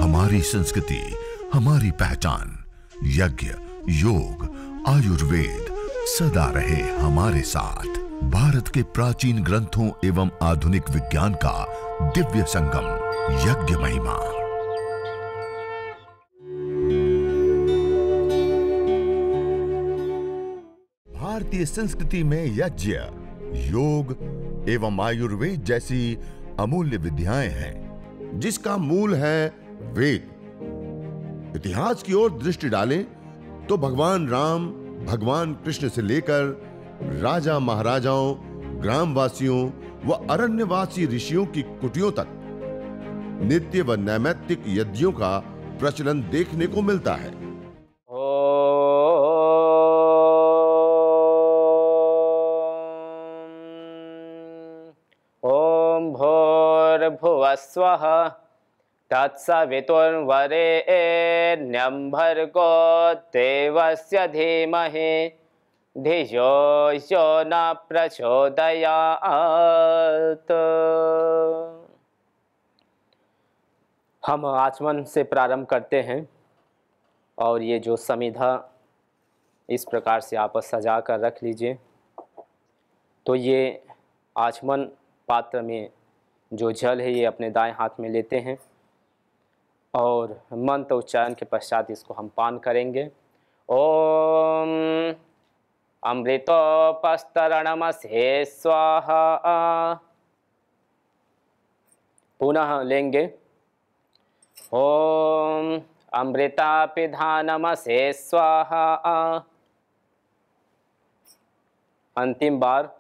हमारी संस्कृति, हमारी पहचान। यज्ञ, योग, आयुर्वेद सदा रहे हमारे साथ। भारत के प्राचीन ग्रंथों एवं आधुनिक विज्ञान का दिव्य संगम, यज्ञ महिमा। भारतीय संस्कृति में यज्ञ, योग एवं आयुर्वेद जैसी अमूल्य विद्याएं हैं, जिसका मूल है वेद। इतिहास की ओर दृष्टि डालें तो भगवान राम, भगवान कृष्ण से लेकर राजा महाराजाओं, ग्रामवासियों व अरण्यवासी ऋषियों की कुटियों तक नित्य व नैमित्तिक यज्ञों का प्रचलन देखने को मिलता है। ओम भूर्भुवस्वः तत्सवितुर्वरेण्यं भर्गो देवस्य धीमहि धियो यो न प्रचोदयात्। हम आचमन से प्रारंभ करते हैं और ये जो समिधा इस प्रकार से आप सजा कर रख लीजिए। तो ये आचमन पात्र में जो जल है ये अपने दाएं हाथ में लेते हैं और मंत्र उच्चारण के पश्चात इसको हम पान करेंगे। ओम अमृतोपस्तरणमसे स्वाहा। पुनः लेंगे ओम अमृतापिधानमसे स्वाहा। अंतिम बार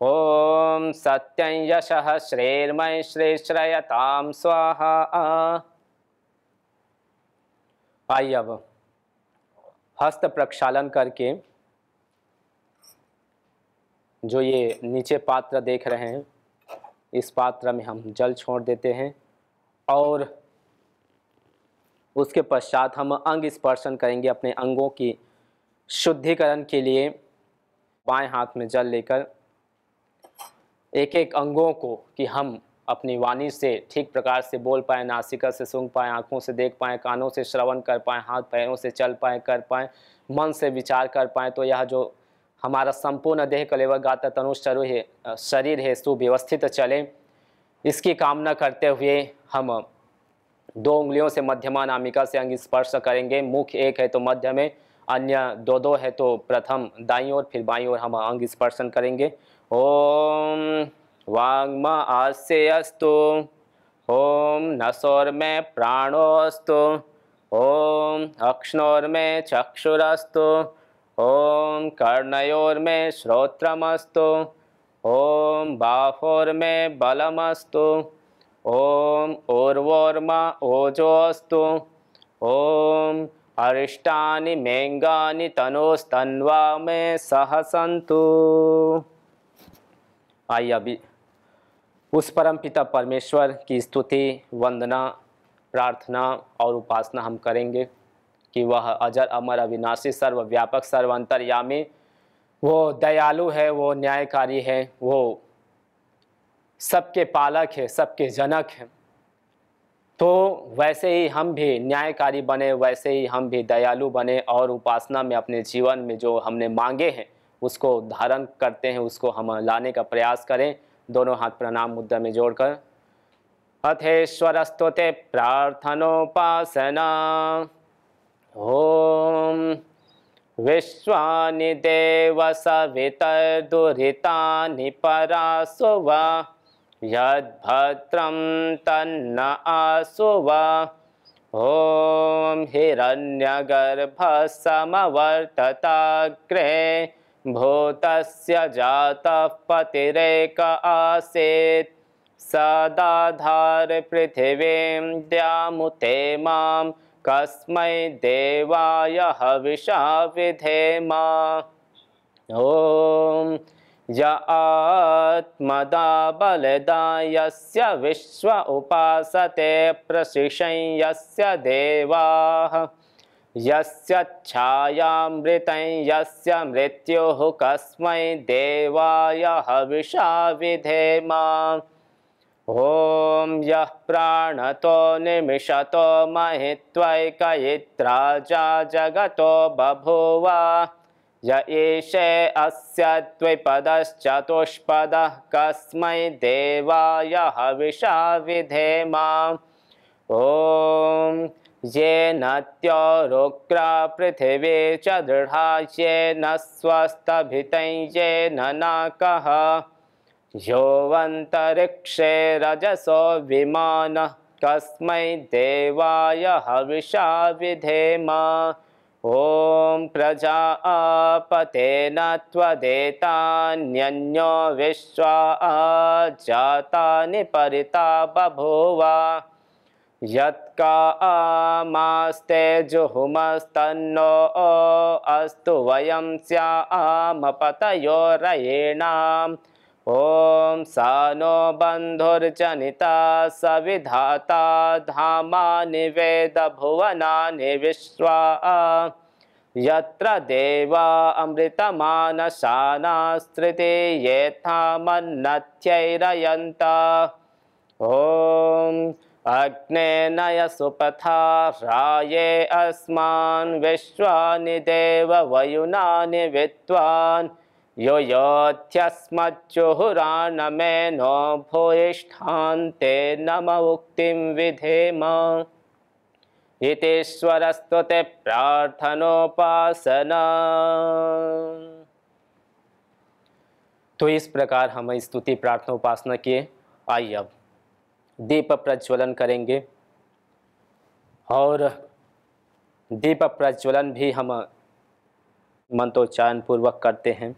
ओम सत्यं यशः श्रेर्मय श्रेश्रयताम स्वाहा। आइए अब हस्त प्रक्षालन करके जो ये नीचे पात्र देख रहे हैं इस पात्र में हम जल छोड़ देते हैं और उसके पश्चात हम अंग स्पर्शन करेंगे। अपने अंगों की शुद्धिकरण के लिए बाएं हाथ में जल लेकर एक एक अंगों को कि हम अपनी वाणी से ठीक प्रकार से बोल पाएँ, नासिका से सूंघ पाएँ, आँखों से देख पाएँ, कानों से श्रवण कर पाएँ, हाथ पैरों से चल पाएँ, कर पाएँ, मन से विचार कर पाएँ। तो यह जो हमारा संपूर्ण देह कलेवर गात्र तनु शरीर है सुव्यवस्थित चले, इसकी कामना करते हुए हम 2 उंगलियों से मध्यमा नामिका से अंग स्पर्श करेंगे। मुख एक है तो मध्य में, अन्य 2 है तो प्रथम दाईं ओर फिर बाईं ओर हम अंग स्पर्शन करेंगे। ओम वाग्म आस्यस्तु, ओम नसोर्मे प्राणोस्तु, ओम अक्ष्णोर्मे चक्षुरस्तु, ओम कर्णयोर्मे श्रोत्रमस्तु, ओम बाहोर्मे बलमस्तु, ओम ऊर्वोर्मा ओजोस्तु, ओम अरिष्टानि मेंगानि तनोस्तन्वा में सहसन्तु। आइए अभी उस परमपिता परमेश्वर की स्तुति, वंदना, प्रार्थना और उपासना हम करेंगे कि वह अजर अमर अविनाशी सर्वव्यापक सर्वांतर्यामी, वो दयालु है, वो न्यायकारी है, वो सबके पालक है, सबके जनक है। तो वैसे ही हम भी न्यायकारी बने, वैसे ही हम भी दयालु बने और उपासना में अपने जीवन में जो हमने मांगे हैं उसको धारण करते हैं, उसको हम लाने का प्रयास करें। दोनों हाथ प्रणाम मुद्रा में जोड़कर अथेश्वरस्तुते प्रार्थनोपासना। ओम विश्वानि देव सवितर्दुरितानि परासुवा यद्भद्रं तन्न आसुवा। ओम हिरण्यगर्भः समवर्तताग्रे भूतस्य जातः पतिरेक आसीत् सदाधार पृथिवीं द्यामुते मां कस्मै देवाय हविषा विधेमा। ओम य आत्मदा बलदा यस्य विश्व उपासते प्रशिषं यस्य देवाः यस्य छायामृतं यस्य मृत्युः कस्मै देवाय हविषा विधेमा। ॐ यः प्राणतो निमिषतो महित्वैकयित्रा जगतो बभूव य एषे अस्य द्विपदश्चतुष्पदः कस्मै देवाय हविषा विधेम। ॐ येन त्योरुग्रा पृथिवी च दृढा येन स्वस्तभितं येन नाकः योऽन्तरिक्षे रजसो विमानः कस्मै देवाय हविषा विधेम। ॐ प्रजापतेन त्वदेतान्यन्यो विश्वा जातानि परिता बभूव यत्कामास्ते जुहुमस्तन्नो अस्तु वयं स्यामपतयो रयेणाम्। ॐ सा नो बन्धुर्जनिता सविधाता धामानि वेद भुवनानि विश्वा यत्र देवा अमृतमानशानास्त्रिते येथामन्नत्यैरयन्त। ॐ अग्ने नय सुपथा राये अस्मान् विश्वानि देव वयुनानि विद्वान् यो योऽध्यस्मज्जुहुराणमेनो भूयिष्ठान्ते नम उक्तिं विधेम। इतीश्वरस्तुते प्रार्थनोपासना। तो इस प्रकार हम स्तुति प्रार्थना उपासना किए। आइए अब दीप प्रज्वलन करेंगे और दीप प्रज्वलन भी हम मंत्रोच्चारण पूर्वक करते हैं।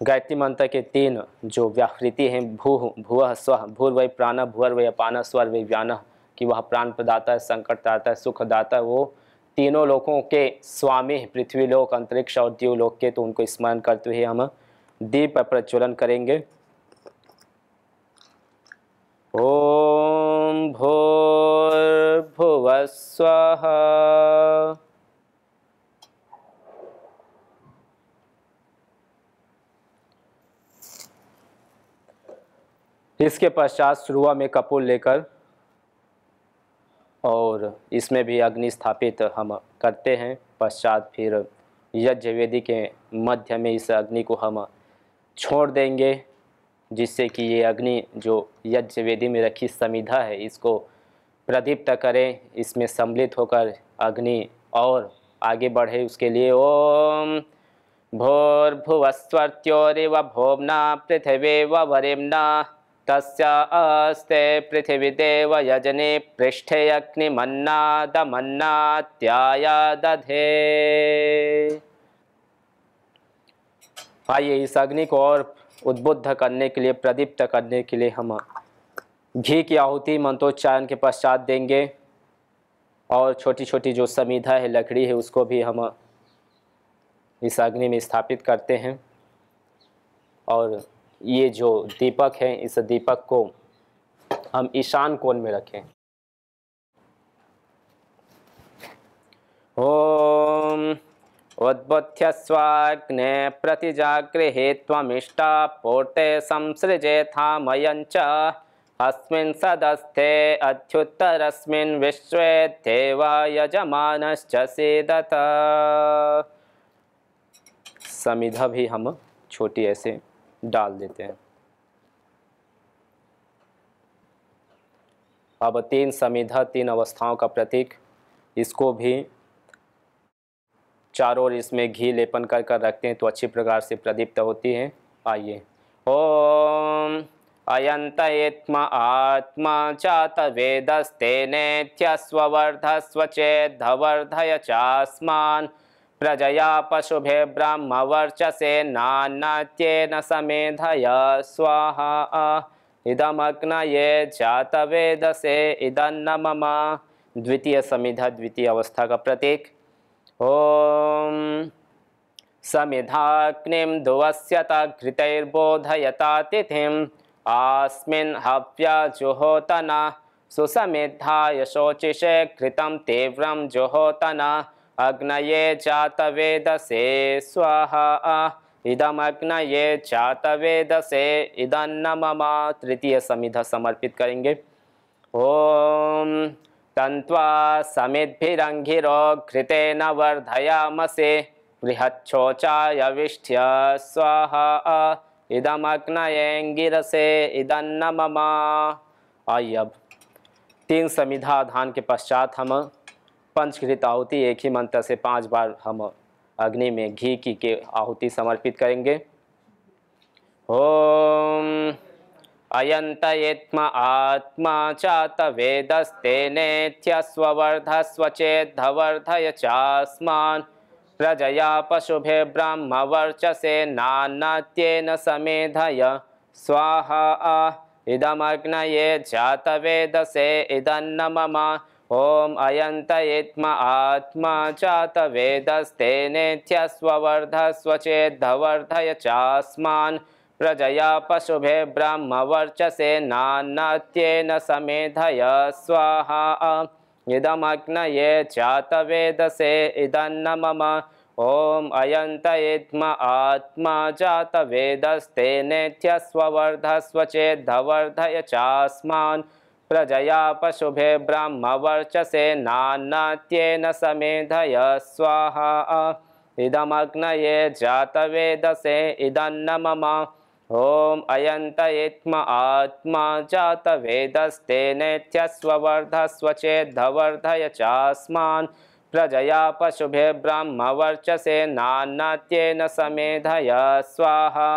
गायत्री मंत्र के 3 जो व्याहृति हैं, भू भुवः स्वः, भूर्वै प्राणः, भुवर्वै अपानः, स्वरवै व्यानः, कि वह प्राण प्रदाता है, संकटदाता है, सुखदाता है, वो तीनों लोकों के स्वामी पृथ्वी लोक, अंतरिक्ष और द्यूलोक के। तो उनको स्मरण करते हुए हम दीप प्रज्वलन करेंगे। ओम भूर्भुवः स्वः। इसके पश्चात शुरुआत में कपूर लेकर और इसमें भी अग्नि स्थापित हम करते हैं। पश्चात फिर यज्ञ वेदी के मध्य में इस अग्नि को हम छोड़ देंगे, जिससे कि ये अग्नि जो यज्ञ वेदी में रखी समिधा है इसको प्रदीप्त करें, इसमें सम्मिलित होकर अग्नि और आगे बढ़े। उसके लिए ओम भूर्भुवस्वर्त्योरिव भोम्ना पृथिवीव वरिम्ना तस्यास्ते पृथिवी देव यजने पृष्ठे अग्निमन्नादमन्नात्याय दधे। आइए इस अग्नि को और उद्बुद्ध करने के लिए, प्रदीप्त करने के लिए हम घी की आहुति मंत्रोच्चारण के पश्चात देंगे और छोटी छोटी जो समिधा है, लकड़ी है, उसको भी हम इस अग्नि में स्थापित करते हैं। और ये जो दीपक है, इस दीपक को हम ईशान कोण में रखें। ओम उद्बुद्ध्य स्वाग्ने प्रतिजागृहे त्वमिष्टा पोटे संसृजेथामयञ्च अस्मिन् सदस्थे अध्युत्तरस्मिन् विश्वे देवा यजमानश्च सीदत। समिधा भी हम छोटी ऐसे डाल देते हैं। अब 3 समिधा, 3 अवस्थाओं का प्रतीक, इसको भी चारों ओर इसमें घी लेपन कर कर रखते हैं तो अच्छी प्रकार से प्रदीप्त होती है। आइए ओम अयंतयेत्म आत्मा चात वेदस्तेनेत्यस्वर्धस्व चेद्धवर्धय चास्मान् प्रजया पशुभे ब्रह्म वर्चसे नान्नात्येन समेधय स्वाहा इदमग्नये जातवेदसे इदन्न मम। द्वितीय समिधा, द्वितीय अवस्था का प्रतीक। ओम समिधाग्निं दुवस्यत घृतैर्बोधयता तिथिम् आस्मिन् हव्या जुहोतना सुसमिद्धाय शोचिषे घृतं तीव्रं जुहोतना अग्नये जातवेदसे स्वाहा इदमग्नये चातवेदसे इदन्न मम। तृतीय समिधा समर्पित करेंगे। ओम तन्त्वा समिद्भिरंघिरो घृतेन वर्धयामसे बृहच्छोचाय विष्ठ्य स्वाहा इदमग्नयेंगिरसे इदन्न मम। आइए अब 3 समिधा धान के पश्चात हम पंचघृत आहुति एक ही मंत्र से 5 बार हम अग्नि में घी की के आहुति समर्पित करेंगे। ओम अयंतयेत्म आत्मा चात वेदस्तेनेत्यस्वर्धस्व चेद्धवर्धय चास्मान् प्रजया पशुभे ब्रह्म वर्चसे नान्यत्येन समेधय स्वाहा इदमग्नये जातवेदसे इदन्न मम। ओम अयंतयेत्म आत्मा चातवेदस्तेनेत्यस्वर्धस्व चेद्धवर्धय चास्मान् प्रजया पशुभे ब्रह्म वर्चसे नान्यत्येन समेधय स्वाहा इदमग्नये जातवेदसे इदन्न मम। ओम अयंतयेत्म आत्मा जातवेदस्तेनेत्यस्वर्धस्व चेद्धवर्धय चास्मान् प्रजया पशुभे ब्रह्म वर्चसे नान्यत्येन समेधय स्वाहा इदमग्नये जातवेदसे इदन्न मम। ओम अयंतयेत्म आत्मा जातवेदस्तेनेत्यस्वर्धस्व चेद्धवर्धय चास्मान् प्रजया पशुभे ब्रह्म वर्चसे नान्यत्येन समेधय स्वाहा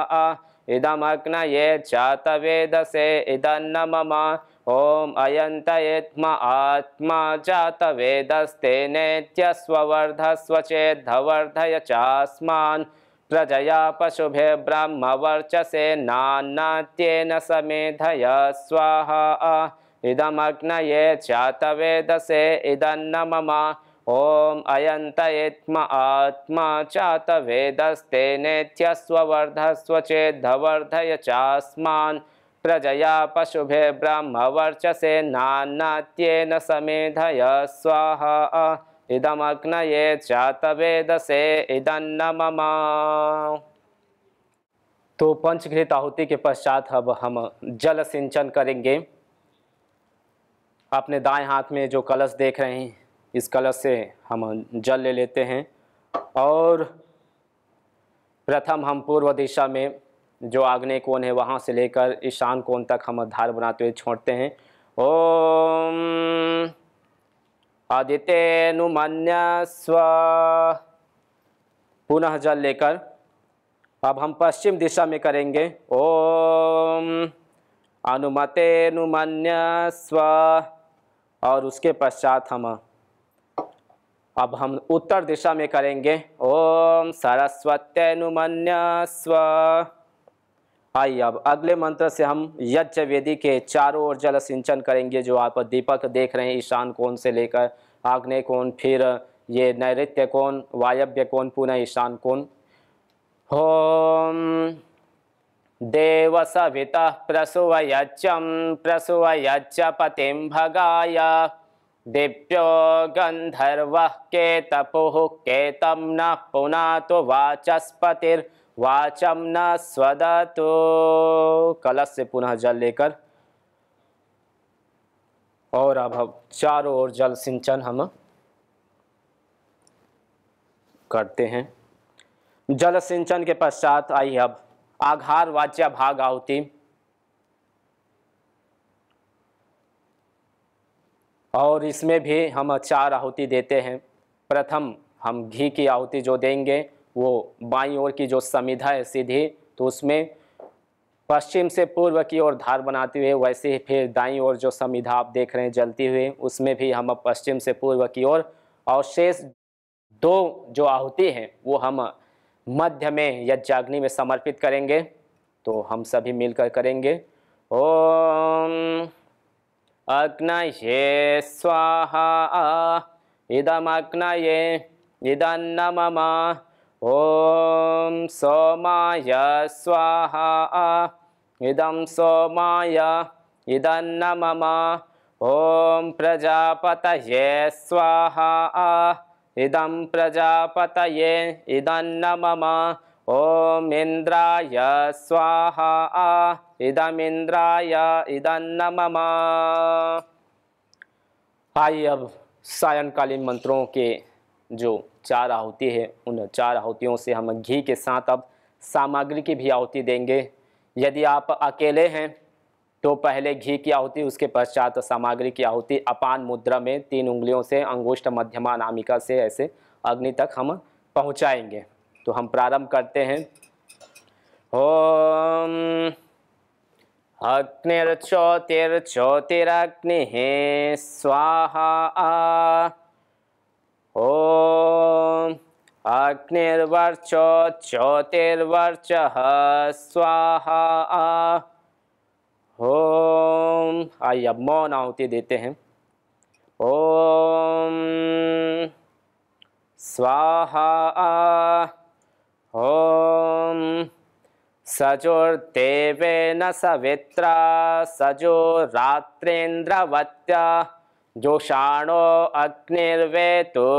इदमग्नये जातवेदसे इदन्न मम। ओम अयंतयेत्म आत्मा जातवेदस्तेनेत्यस्वर्धस्व चेद्धवर्धय चास्मान् प्रजया पशुभे ब्रह्म वर्चसे नान्यत्येन समेधय स्वाहा इदमग्नये जातवेदसे इदन्न मम। ओम अयंतयेत्म आत्मा जातवेदस्तेनेत्यस्वर्धस्व चेद्धवर्धय चास्मान् प्रजया पशुभे ब्रह्म वर्चसे नान्यत्येन समेधय स्वाहा इदमग्नये जातवेदसे इदन्न मम। तो पंचघृत आहुति के पश्चात अब हम जल सिंचन करेंगे। अपने दाएं हाथ में जो कलश देख रहे हैं, इस कलश से हम जल ले लेते हैं और प्रथम हम पूर्व दिशा में जो आग्नेय कोण है वहाँ से लेकर ईशान कोण तक हम धार बनाते हुए छोड़ते हैं। ओम आदितेनुमन्यस्व। पुनः जल लेकर अब हम पश्चिम दिशा में करेंगे। ओम अनुमतेनुमन्यस्व। और उसके पश्चात अब हम उत्तर दिशा में करेंगे। ओम सरस्वत्यनुमन्यस्व। आइए अब अगले मंत्र से हम यज्ञ वेदी के चारों ओर जल सिंचन करेंगे। जो आप दीपक देख रहे हैं, ईशान कोण से लेकर आग्नेय कोण, फिर ये नैऋत्य कोण, वायव्य कोण, पुनः ईशान कोण। ओम देव सविता प्रसुवयज्ञ पतिं भगाय दिव्यो गंधर्वः केतपुः केतं न पुनातु वाचस्पतिर्वाचं न स्वदतु। कलश से पुनः जल लेकर और अब हम चारों ओर जल सिंचन हम करते हैं। जल सिंचन के पश्चात आइए अब आघार वाच्य भाग आहुति। और इसमें भी हम 4 आहुति देते हैं। प्रथम हम घी की आहुति जो देंगे वो बाईं ओर की जो समिधा है सीधी, तो उसमें पश्चिम से पूर्व की ओर धार बनाते हुए, वैसे ही फिर दाईं ओर जो समिधा आप देख रहे हैं जलती हुई, उसमें भी हम पश्चिम से पूर्व की ओर, और शेष 2 जो आहुति हैं वो हम मध्य में यज्ञाग्नि में समर्पित करेंगे। तो हम सभी मिलकर करेंगे। ओम अग्नये स्वाहा इदमग्नये इदन्न मम। ओम सोमाय स्वाहा इदं सोमाय इदन्न मम। ओम प्रजापतये स्वाहा इदं प्रजापतये इदन्न मम। ओम इंद्राय स्वाहा इदमिंद्राय इदन्न मम। आइए अब सायंकालीन मंत्रों के जो 4 आहुति है, उन 4 आहुतियों से हम घी के साथ अब सामग्री की भी आहुति देंगे। यदि आप अकेले हैं तो पहले घी की आहुति, उसके पश्चात सामग्री की आहुति अपान मुद्रा में 3 उंगलियों से अंगुष्ठ मध्यमा अनामिका से ऐसे अग्नि तक हम पहुंचाएंगे। तो हम प्रारंभ करते हैं। ओम अग्निर्ज्योतिर्ज्योतिरग्निः स्वाहा। ओम अग्निर्वर्चो ज्योतिर्वर्चः स्वाहा। ओम, आइए अब मौन आहुति देते हैं। ओम स्वाहा। ओम सजोर्देवेन सवित्रा सजोरात्रेन्द्रवत्या जोषाणो अग्निर्वेतो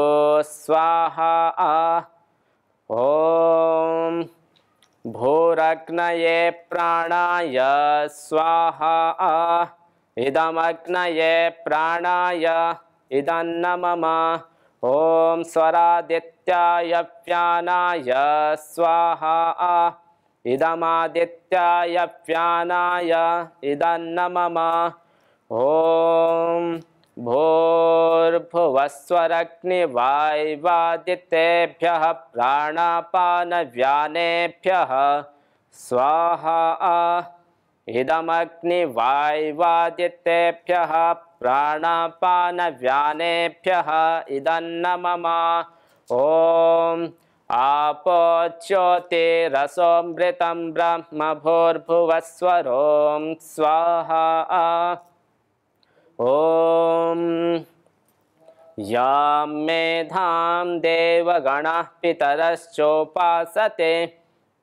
स्वाहा। ओम भूरग्नये प्राणाय स्वाहा। इदमग्नये प्राणाय इदन्न मम। ओम स्वरादित्याय व्यानाय स्वाहा। इदमादित्याय व्यानाय इदन्न मम। ओम भूर्भुवस्वरग्निवायवादितेभ्यः प्राणापानव्यानेभ्यः स्वाहा। इदमग्निवायवादितेभ्यः प्राणापानव्यानेभ्यः इदन्न मम। ओम आपो ज्योतिरसोऽमृतं ब्रह्म भूर्भुवस्वरों स्वाहा। ओम यां मेधां देवगणः पितरश्चोपासते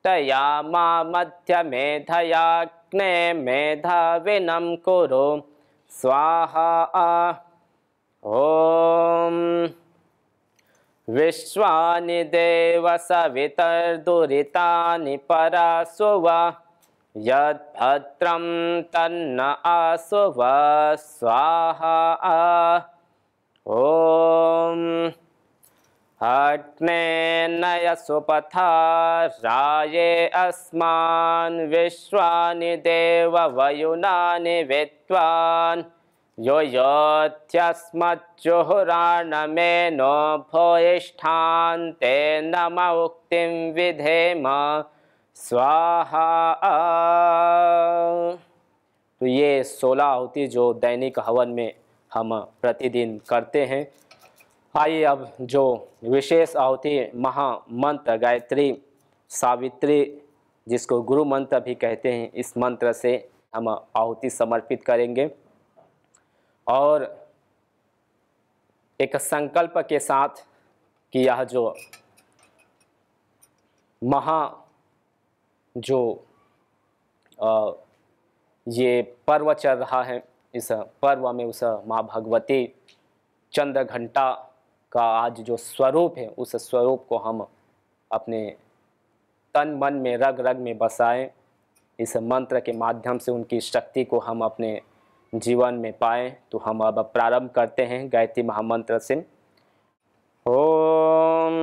तया मा मध्यमेधयाग्ने मेधाविनं कुरु स्वाहा। ओम विश्वानि देव सवितर्दुरितानि परासुव यद्भद्रं तन्न आसुव स्वाहा। ओम अग्ने नय सुपथा राये अस्मान् विश्वानि देव वयुनानि विद्वान् यो योऽध्यस्मज्जुहुराणमेनो भूयिष्ठान् ते नम उक्तिं विधेम स्वाहा। तो ये 16 आहुति जो दैनिक हवन में हम प्रतिदिन करते हैं। आइए अब जो विशेष आहुति महामंत्र गायत्री सावित्री, जिसको गुरु मंत्र भी कहते हैं, इस मंत्र से हम आहुति समर्पित करेंगे और एक संकल्प के साथ कि यह जो ये पर्व चल रहा है, इस पर्व में उस माँ भगवती चंद्र घंटा का आज जो स्वरूप है, उस स्वरूप को हम अपने तन मन में रग रग में बसाएं। इस मंत्र के माध्यम से उनकी शक्ति को हम अपने जीवन में पाएं। तो हम अब प्रारंभ करते हैं गायत्री महामंत्र से। ओम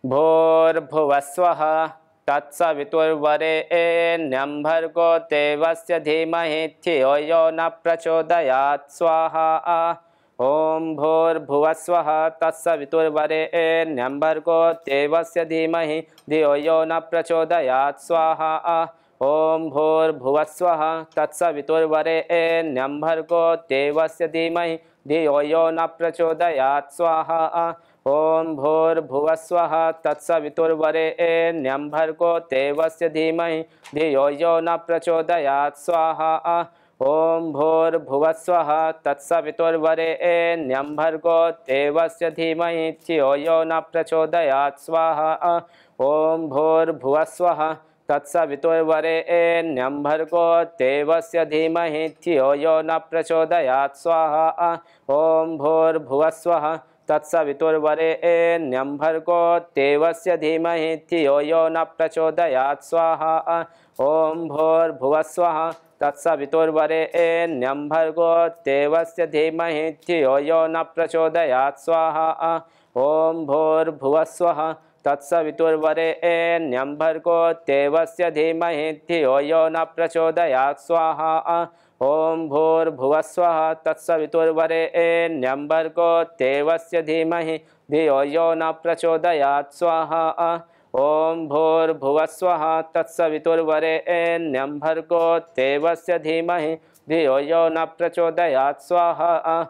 भूर्भुवस्वः तत्सवितुर्वरेण्यं भर्गो देवस्य धीमहि धियो यो न प्रचोदयात् स्वाहा। ओम भूर्भुवस्वः तत्सवितुर्वरेण्यं भर्गो देवस्य धीमहि धियो यो न प्रचोदयात् स्वाहा। ओम भूर्भुवस्वः तत्सवितुर्वरेण्यं भर्गो देवस्य धीमहि धियो यो न प्रचोदयात् स्वाहा। ओम भूर्भुवस्वः तत्सवितुर्वरेण्यं भर्गो देवस्य धीमहि धियो यो न प्रचोदयात् स्वाहा। ओम भूर्भुवस्वः तत्सवितुर्वरेण्यं भर्गो देवस्य धीमहि धियो यो न प्रचोदयात् स्वाहा। ओम भूर्भुवस्वः तत्सवितुर्वरेण्यं भर्गो देवस्य धीमहि धियो यो न प्रचोदयात् स्वाहा। ओम भूर्भुवस्वः तत्सवितुर्वरेण्यं भर्गो देवस्य धीमहि धियो यो न प्रचोदयात् स्वाहा। ओम भूर्भुवस्वः तत्सवितुर्वरेण्यं भर्गो देवस्य धीमहि धियो यो न प्रचोदयात् स्वाहा। ओम भूर्भुवस्वः तत्सवितुर्वरेण्यं भर्गो देवस्य धीमहि धियो यो न प्रचोदयात् स्वाहा। ओम भूर्भुवस्वः तत्सवितुर्वरेण्यं भर्गो देवस्य धीमहि धियो यो न प्रचोदयात् स्वाहा। ओम भूर्भुवस्वः तत्सवितुर्वरेण्यं भर्गो देवस्य धीमहि धियो यो न प्रचोदयात् स्वाहा।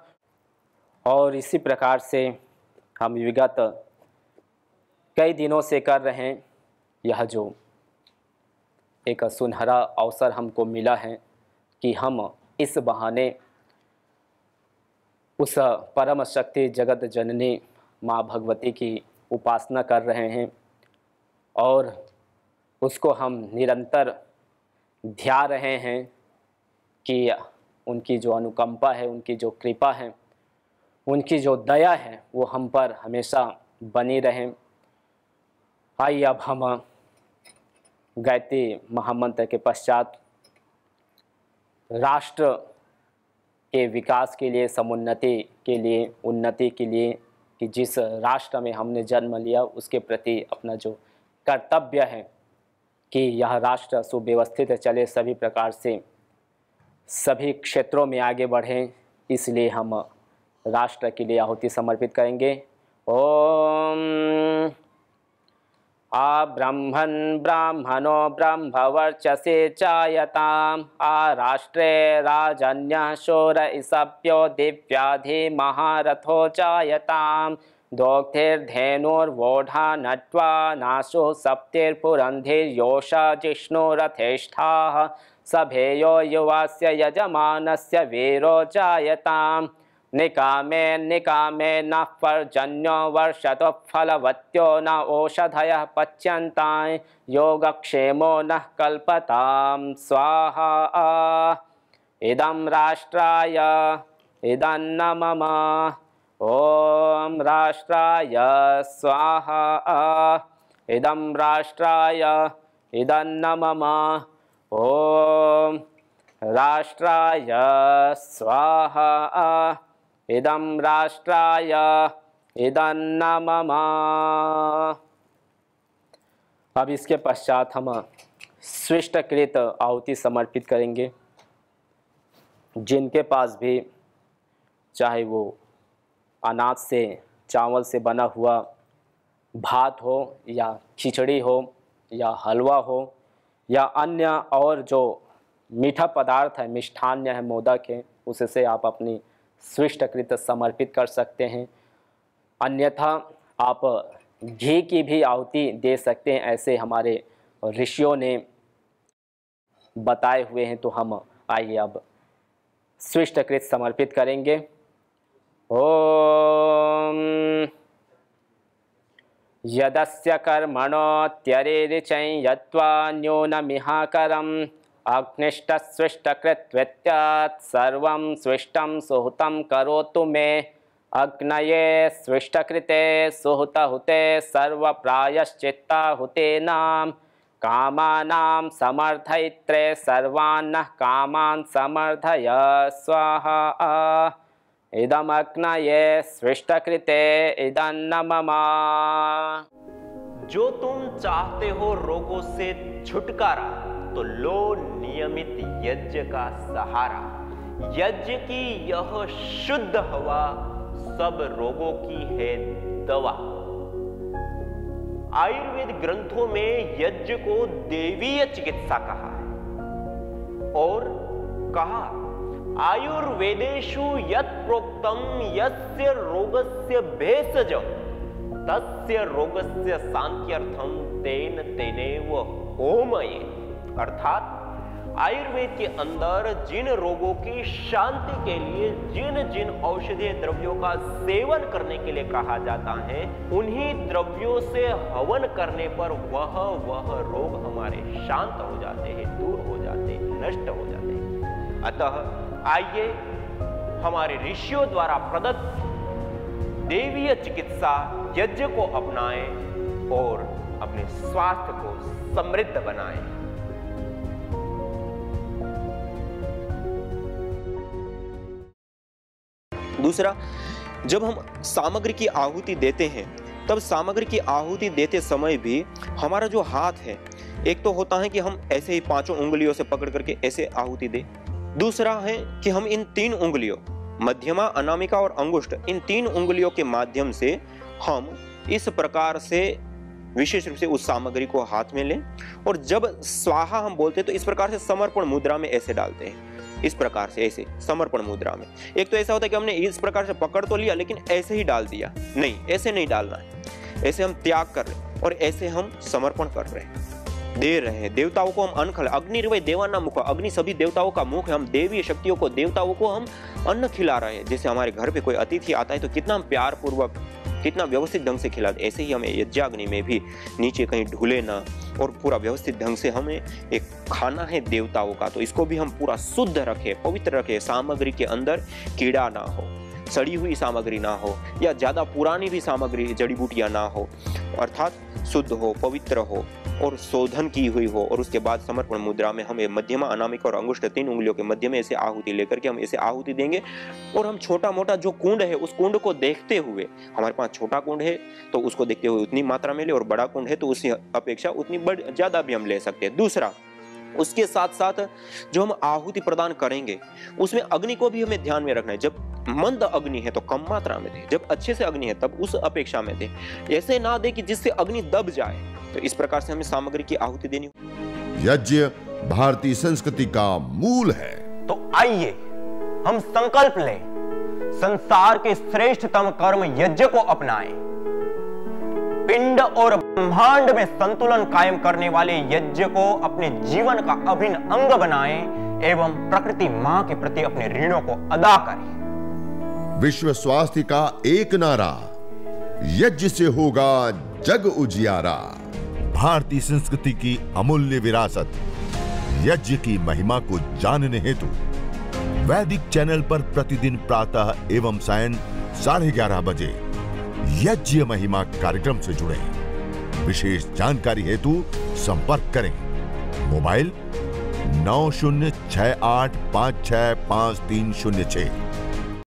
और इसी प्रकार से हम विगत कई दिनों से कर रहे हैं। यह जो एक सुनहरा अवसर हमको मिला है कि हम इस बहाने उस परम शक्ति जगत जननी माँ भगवती की उपासना कर रहे हैं और उसको हम निरंतर ध्या रहे हैं कि उनकी जो अनुकंपा है, उनकी जो कृपा है, उनकी जो दया है वो हम पर हमेशा बनी रहे। आइए अब हम गायत्री महामंत्र के पश्चात राष्ट्र के विकास के लिए, समुन्नति के लिए, उन्नति के लिए कि जिस राष्ट्र में हमने जन्म लिया उसके प्रति अपना जो कर्तव्य है कि यह राष्ट्र सुव्यवस्थित चले, सभी प्रकार से सभी क्षेत्रों में आगे बढ़ें, इसलिए हम राष्ट्र के लिए आहुति समर्पित करेंगे। ओम आ ब्रह्मन् ब्राह्मणो ब्रह्मवर्चसे चायताम् आ राष्ट्रे राजन्यः शूर इसभ्यो दिव्याधि महारथो चायताम् दोग्धिर्धेनुर्वोढा नट्वा नाशो सप्तिर्पुरन्धिर्योषा जिष्णुरथेष्ठाः सभेयो युवास्य यजमानस्य वीरो जायताम् निकामे निकामे न पर्जन्यो वर्षतो फलवत्यो न ओषधयः पच्यन्तां योगक्षेमो न कल्पतां स्वाहा। इदं राष्ट्राय इदन्न मम। ओम राष्ट्राय स्वाहा। इदं राष्ट्राय इदन्न मम। ओम राष्ट्राय स्वाहा। इदं राष्ट्राय इदन्न मम। अब इसके पश्चात हम स्विष्टकृत आहुति समर्पित करेंगे। जिनके पास भी चाहे वो अनाज से, चावल से बना हुआ भात हो या खिचड़ी हो या हलवा हो या अन्य और जो मीठा पदार्थ है, मिष्ठान्य है, मोदक है, उससे आप अपनी स्विष्टकृत समर्पित कर सकते हैं। अन्यथा आप घी की भी आहुति दे सकते हैं, ऐसे हमारे ऋषियों ने बताए हुए हैं। तो हम आइए अब स्विष्टकृत समर्पित करेंगे। ओम यदस्य कर्मणोत्यरेरिचै यत्वा न्यूनमिहाकरम् अग्निष्टस्विष्टकृत्वेत्यात् सर्वं स्विष्टं सुहुतं करोतु मे। अग्नये स्विष्टकृते सुहुतहुते सर्वप्रायश्चित्ताहुतेनां कामानां समर्थयित्रे सर्वान्नः कामान् समर्थय स्वाहा। इदमग्नये स्विष्टकृते इदन्न मम। जो तुम चाहते हो रोगों से छुटकारा तो लो नियमित यज्ञ का सहारा। यज्ञ की यह शुद्ध हवा सब रोगों की है दवा। आयुर्वेद ग्रंथों में यज्ञ को देवीय चिकित्सा कहा है और कहा आयुर्वेदेषु यत् प्रोक्तम यस्य रोगस्य भेषज तस्य रोगस्य शांत्यर्थम तेन तेनेव होमये। अर्थात आयुर्वेद के अंदर जिन रोगों की शांति के लिए जिन जिन औषधीय द्रव्यों का सेवन करने के लिए कहा जाता है, उन्हीं द्रव्यों से हवन करने पर वह रोग हमारे शांत हो जाते हैं, दूर हो जाते हैं, नष्ट हो जाते हैं। अतः आइए हमारे ऋषियों द्वारा प्रदत्त देवीय चिकित्सा यज्ञ को अपनाएं और अपने स्वास्थ्य को समृद्ध बनाएं। दूसरा, जब हम सामग्री की आहुति देते हैं तब सामग्री की आहुति देते समय भी हमारा जो हाथ है, एक तो होता है कि हम ऐसे ही 5 उंगलियों से पकड़ करके ऐसे आहुति दें। दूसरा है कि हम इन 3 उंगलियों, मध्यमा, अनामिका और अंगुष्ठ, इन 3 उंगलियों के माध्यम से हम इस प्रकार से विशेष रूप से उस सामग्री को हाथ में लें और जब स्वाहा हम बोलते हैं तो इस प्रकार से समर्पण मुद्रा में ऐसे डालते हैं, इस प्रकार से ऐसे समर्पण मुद्रा में। एक तो ऐसा होता है कि हमने इस प्रकार से पकड़ तो लिया लेकिन ऐसे ही डाल दिया, नहीं, ऐसे नहीं डालना है। ऐसे हम त्याग कर रहे हैं और ऐसे हम समर्पण कर रहे हैं, दे रहे हैं। देवताओं को हम अन्न खिला, अग्निर्वय देवाना मुख, अग्नि सभी देवताओं का मुख है। हम देवीय शक्तियों को, देवताओं को हम अन्न खिला रहे हैं। जैसे हमारे घर पे कोई अतिथि आता है तो कितना हम प्यार पूर्वक, कितना व्यवस्थित ढंग से खिलाते, ऐसे ही हमें यज्ञाग्नि में भी नीचे कहीं ढूले ना और पूरा व्यवस्थित ढंग से हमें एक खाना है देवताओं का, तो इसको भी हम पूरा शुद्ध रखें, पवित्र रखें। सामग्री के अंदर कीड़ा ना हो, सड़ी हुई सामग्री ना हो या ज्यादा पुरानी भी सामग्री, जड़ी बूटियां ना हो, अर्थात शुद्ध हो, पवित्र हो और शोधन की हुई हो। और उसके बाद समर्पण मुद्रा में हमें मध्यमा, अनामिका और अंगुष्ठ 3 उंगलियों के मध्य में ऐसे आहुति लेकर के हम ऐसे आहुति देंगे और हम छोटा मोटा जो कुंड है उस कुंड को देखते हुए, हमारे पास छोटा कुंड है तो उसको देखते हुए उतनी मात्रा में ले और बड़ा कुंड है तो उसकी अपेक्षा उतनी ज्यादा भी हम ले सकते हैं। दूसरा, उसके साथ साथ जो हम आहुति प्रदान करेंगे उसमें अग्नि को भी हमें ध्यान में रखना है। जब मंद अग्नि है तो कम मात्रा में दे, जब अच्छे से अग्नि है तब उस अपेक्षा में दे, ऐसे ना दे कि जिससे अग्नि दब जाए। तो इस प्रकार से हमें सामग्री की आहुति देनी। यज्ञ भारतीय संस्कृति का मूल है। तो आइए हम संकल्प लें, संसार के श्रेष्ठतम कर्म यज्ञ को अपनाएं, पिंड और ब्रह्मांड में संतुलन कायम करने वाले यज्ञ को अपने जीवन का अभिन्न अंग बनाएं एवं प्रकृति मां के प्रति अपने ऋणों को अदा करें। विश्व स्वास्थ्य का एक नारा, यज्ञ से होगा जग उजियारा। भारतीय संस्कृति की अमूल्य विरासत यज्ञ की महिमा को जानने हेतु वैदिक चैनल पर प्रतिदिन प्रातः एवं सायं 11:30 बजे यज्ञ महिमा कार्यक्रम से जुड़े। विशेष जानकारी हेतु संपर्क करें। मोबाइल 9068565306।